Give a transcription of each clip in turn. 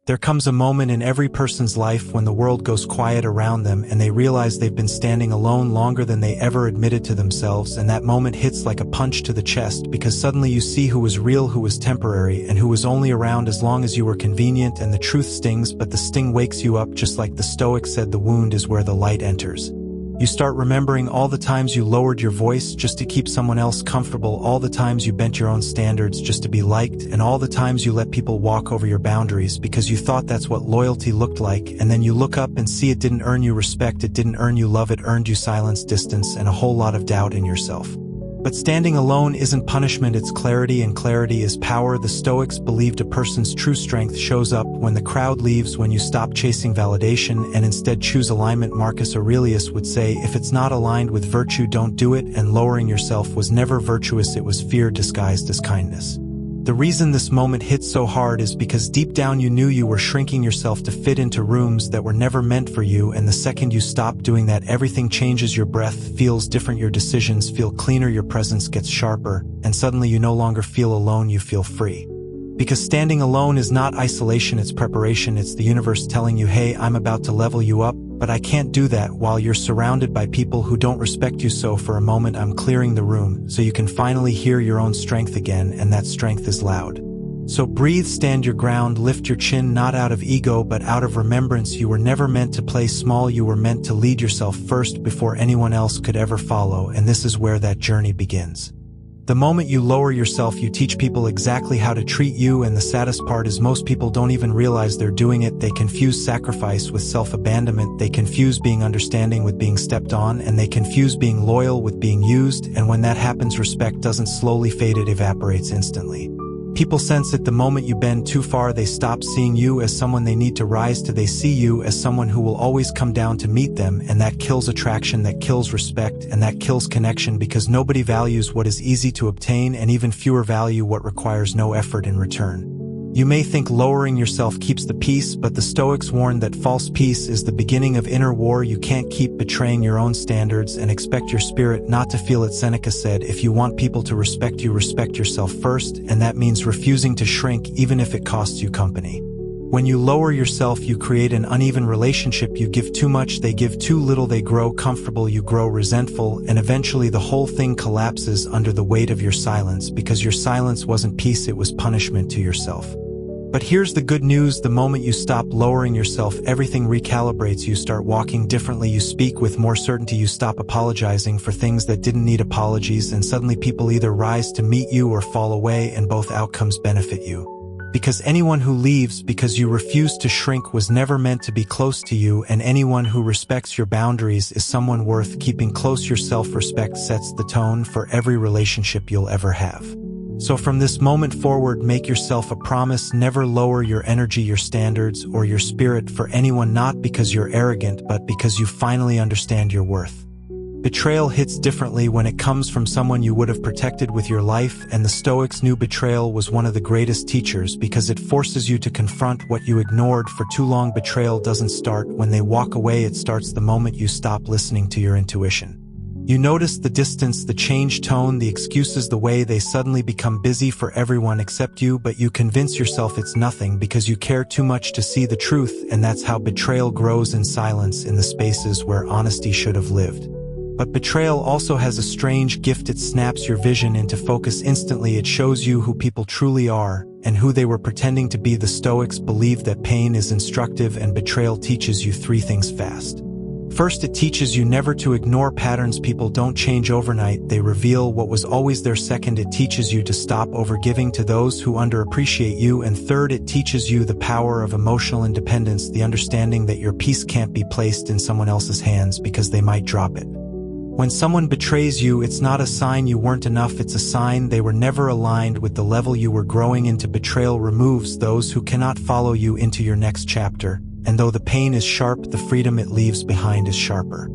There comes a moment in every person's life when the world goes quiet around them and they realize they've been standing alone longer than they ever admitted to themselves, and that moment hits like a punch to the chest because suddenly you see who was real, who was temporary, and who was only around as long as you were convenient, and the truth stings, but the sting wakes you up just like the Stoic said, the wound is where the light enters. You start remembering all the times you lowered your voice just to keep someone else comfortable, all the times you bent your own standards just to be liked, and all the times you let people walk over your boundaries because you thought that's what loyalty looked like, and then you look up and see it didn't earn you respect, it didn't earn you love, it earned you silence, distance, and a whole lot of doubt in yourself. But standing alone isn't punishment, it's clarity, and clarity is power. The Stoics believed a person's true strength shows up when the crowd leaves, when you stop chasing validation and instead choose alignment. Marcus Aurelius would say, if it's not aligned with virtue, don't do it, and lowering yourself was never virtuous, it was fear disguised as kindness. The reason this moment hit so hard is because deep down you knew you were shrinking yourself to fit into rooms that were never meant for you, and the second you stop doing that, everything changes. Your breath feels different, your decisions feel cleaner, your presence gets sharper, and suddenly you no longer feel alone, you feel free. Because standing alone is not isolation, it's preparation, it's the universe telling you, hey, I'm about to level you up, but I can't do that while you're surrounded by people who don't respect you, so for a moment I'm clearing the room so you can finally hear your own strength again, and that strength is loud. So breathe, stand your ground, lift your chin, not out of ego but out of remembrance. You were never meant to play small, you were meant to lead yourself first before anyone else could ever follow, and this is where that journey begins. The moment you lower yourself, you teach people exactly how to treat you, and the saddest part is most people don't even realize they're doing it. They confuse sacrifice with self-abandonment, they confuse being understanding with being stepped on, and they confuse being loyal with being used, and when that happens, respect doesn't slowly fade, it evaporates instantly. People sense it the moment you bend too far. They stop seeing you as someone they need to rise to. They see you as someone who will always come down to meet them, and that kills attraction, that kills respect, and that kills connection, because nobody values what is easy to obtain, and even fewer value what requires no effort in return. You may think lowering yourself keeps the peace, but the Stoics warned that false peace is the beginning of inner war. You can't keep betraying your own standards and expect your spirit not to feel it. Seneca said, if you want people to respect you, respect yourself first, and that means refusing to shrink even if it costs you company. When you lower yourself, you create an uneven relationship. You give too much, they give too little, they grow comfortable, you grow resentful, and eventually the whole thing collapses under the weight of your silence, because your silence wasn't peace, it was punishment to yourself. But here's the good news, the moment you stop lowering yourself, everything recalibrates. You start walking differently, you speak with more certainty, you stop apologizing for things that didn't need apologies, and suddenly people either rise to meet you or fall away, and both outcomes benefit you. Because anyone who leaves because you refuse to shrink was never meant to be close to you, and anyone who respects your boundaries is someone worth keeping close. Your self-respect sets the tone for every relationship you'll ever have. So from this moment forward, make yourself a promise: never lower your energy, your standards, or your spirit for anyone, not because you're arrogant, but because you finally understand your worth. Betrayal hits differently when it comes from someone you would have protected with your life, and the Stoics knew betrayal was one of the greatest teachers because it forces you to confront what you ignored for too long. Betrayal doesn't start when they walk away, it starts the moment you stop listening to your intuition. You notice the distance, the changed tone, the excuses, the way they suddenly become busy for everyone except you, but you convince yourself it's nothing because you care too much to see the truth, and that's how betrayal grows, in silence, in the spaces where honesty should have lived. But betrayal also has a strange gift: it snaps your vision into focus instantly. It shows you who people truly are and who they were pretending to be. The Stoics believed that pain is instructive, and betrayal teaches you three things fast. First, it teaches you never to ignore patterns. People don't change overnight, they reveal what was always there. Second, it teaches you to stop overgiving to those who underappreciate you. And third, it teaches you the power of emotional independence, the understanding that your peace can't be placed in someone else's hands because they might drop it. When someone betrays you, it's not a sign you weren't enough, it's a sign they were never aligned with the level you were growing into. Betrayal removes those who cannot follow you into your next chapter, and though the pain is sharp, the freedom it leaves behind is sharper.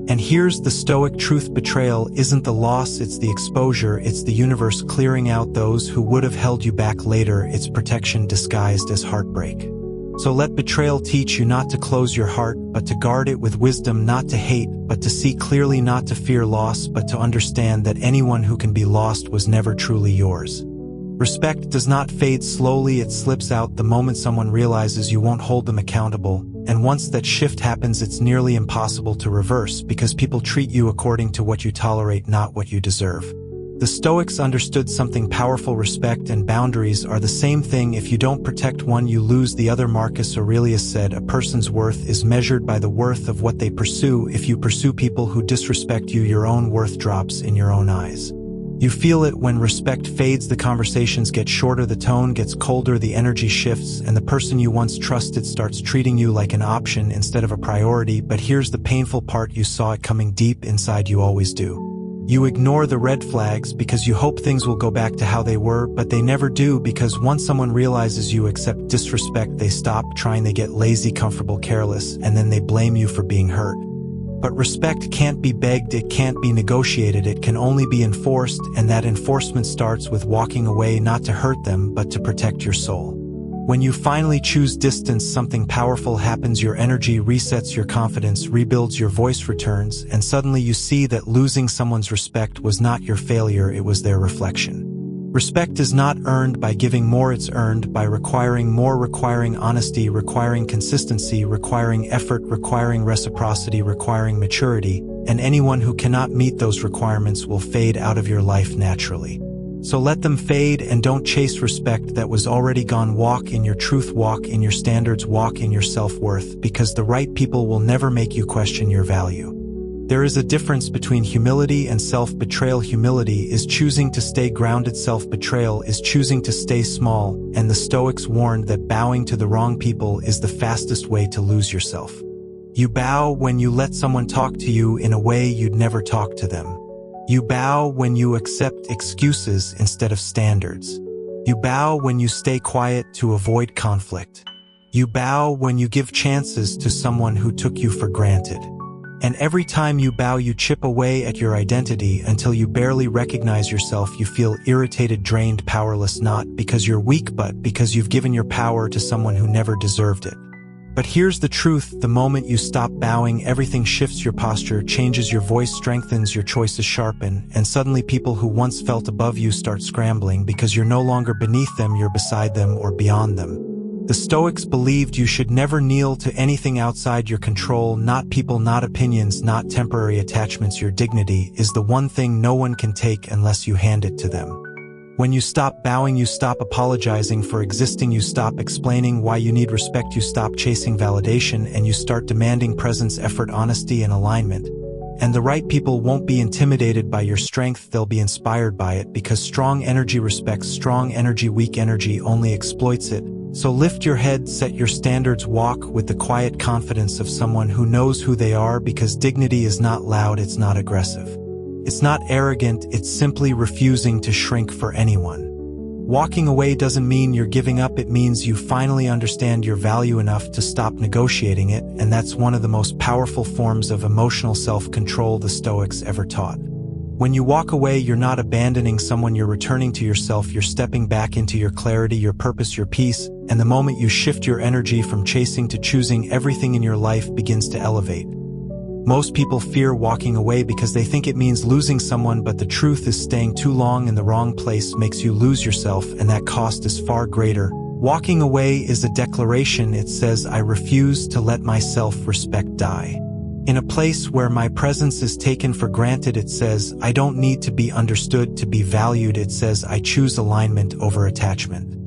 And here's the Stoic truth: betrayal isn't the loss, it's the exposure. It's the universe clearing out those who would have held you back later. It's protection disguised as heartbreak. So let betrayal teach you not to close your heart, but to guard it with wisdom, not to hate, but to see clearly, not to fear loss, but to understand that anyone who can be lost was never truly yours. Respect does not fade slowly, it slips out the moment someone realizes you won't hold them accountable, and once that shift happens it's nearly impossible to reverse because people treat you according to what you tolerate, not what you deserve. The Stoics understood something powerful: respect and boundaries are the same thing. If you don't protect one, you lose the other. Marcus Aurelius said, "A person's worth is measured by the worth of what they pursue. If you pursue people who disrespect you, your own worth drops in your own eyes." You feel it when respect fades, the conversations get shorter, the tone gets colder, the energy shifts, and the person you once trusted starts treating you like an option instead of a priority. But here's the painful part: you saw it coming deep inside, you always do. You ignore the red flags because you hope things will go back to how they were, but they never do, because once someone realizes you accept disrespect, they stop trying, they get lazy, comfortable, careless, and then they blame you for being hurt. But respect can't be begged, it can't be negotiated, it can only be enforced, and that enforcement starts with walking away, not to hurt them, but to protect your soul. When you finally choose distance, something powerful happens. Your energy resets, your confidence rebuilds, your voice returns, and suddenly you see that losing someone's respect was not your failure, it was their reflection. Respect is not earned by giving more, it's earned by requiring more, requiring honesty, requiring consistency, requiring effort, requiring reciprocity, requiring maturity, and anyone who cannot meet those requirements will fade out of your life naturally. So let them fade and don't chase respect that was already gone. Walk in your truth, walk in your standards, walk in your self-worth, because the right people will never make you question your value. There is a difference between humility and self-betrayal. Humility is choosing to stay grounded, self-betrayal is choosing to stay small, and the Stoics warned that bowing to the wrong people is the fastest way to lose yourself. You bow when you let someone talk to you in a way you'd never talk to them. You bow when you accept excuses instead of standards. You bow when you stay quiet to avoid conflict. You bow when you give chances to someone who took you for granted. And every time you bow, you chip away at your identity until you barely recognize yourself. You feel irritated, drained, powerless, not because you're weak, but because you've given your power to someone who never deserved it. But here's the truth: the moment you stop bowing, everything shifts. Your posture changes, your voice strengthens, your choices sharpen, and suddenly people who once felt above you start scrambling because you're no longer beneath them, you're beside them or beyond them. The Stoics believed you should never kneel to anything outside your control, not people, not opinions, not temporary attachments. Your dignity is the one thing no one can take unless you hand it to them. When you stop bowing, you stop apologizing for existing, you stop explaining why you need respect, you stop chasing validation, and you start demanding presence, effort, honesty, and alignment. And the right people won't be intimidated by your strength, they'll be inspired by it, because strong energy respects strong energy, weak energy only exploits it. So lift your head, set your standards, walk with the quiet confidence of someone who knows who they are, because dignity is not loud, it's not aggressive. It's not arrogant, it's simply refusing to shrink for anyone. Walking away doesn't mean you're giving up, it means you finally understand your value enough to stop negotiating it, and that's one of the most powerful forms of emotional self-control the Stoics ever taught. When you walk away, you're not abandoning someone, you're returning to yourself, you're stepping back into your clarity, your purpose, your peace, and the moment you shift your energy from chasing to choosing, everything in your life begins to elevate. Most people fear walking away because they think it means losing someone, but the truth is staying too long in the wrong place makes you lose yourself, and that cost is far greater. Walking away is a declaration. It says, I refuse to let my self-respect die. In a place where my presence is taken for granted, it says, I don't need to be understood to be valued. It says, I choose alignment over attachment.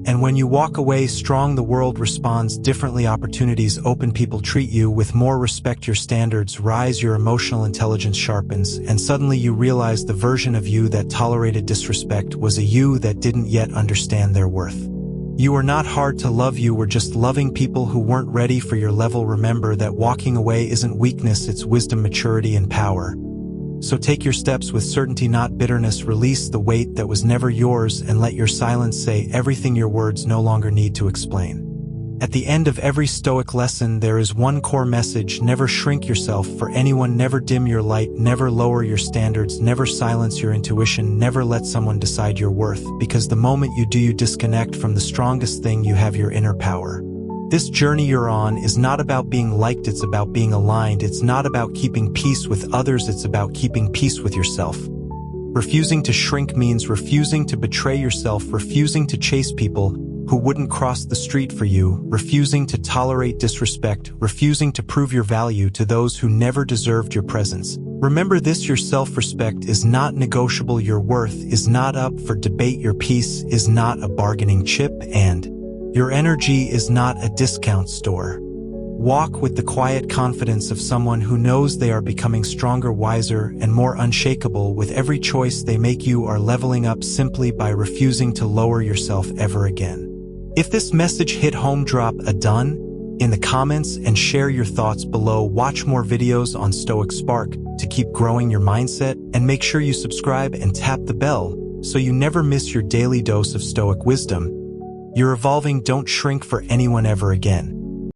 And when you walk away strong, the world responds differently. Opportunities open, people treat you with more respect, your standards rise, your emotional intelligence sharpens, and suddenly you realize the version of you that tolerated disrespect was a you that didn't yet understand their worth. You are not hard to love, you were just loving people who weren't ready for your level. Remember that walking away isn't weakness, it's wisdom, maturity, and power. So take your steps with certainty, not bitterness. Release the weight that was never yours and let your silence say everything your words no longer need to explain. At the end of every Stoic lesson, there is one core message: never shrink yourself for anyone, never dim your light, never lower your standards, never silence your intuition, never let someone decide your worth, because the moment you do, you disconnect from the strongest thing you have, your inner power. This journey you're on is not about being liked, it's about being aligned. It's not about keeping peace with others, it's about keeping peace with yourself. Refusing to shrink means refusing to betray yourself, refusing to chase people who wouldn't cross the street for you, refusing to tolerate disrespect, refusing to prove your value to those who never deserved your presence. Remember this: your self-respect is not negotiable, your worth is not up for debate, your peace is not a bargaining chip, and your energy is not a discount store. Walk with the quiet confidence of someone who knows they are becoming stronger, wiser, and more unshakable with every choice they make. You are leveling up simply by refusing to lower yourself ever again. If this message hit home, drop a done in the comments and share your thoughts below. Watch more videos on Stoic Spark to keep growing your mindset, and make sure you subscribe and tap the bell so you never miss your daily dose of Stoic wisdom. You're evolving. Don't shrink for anyone ever again.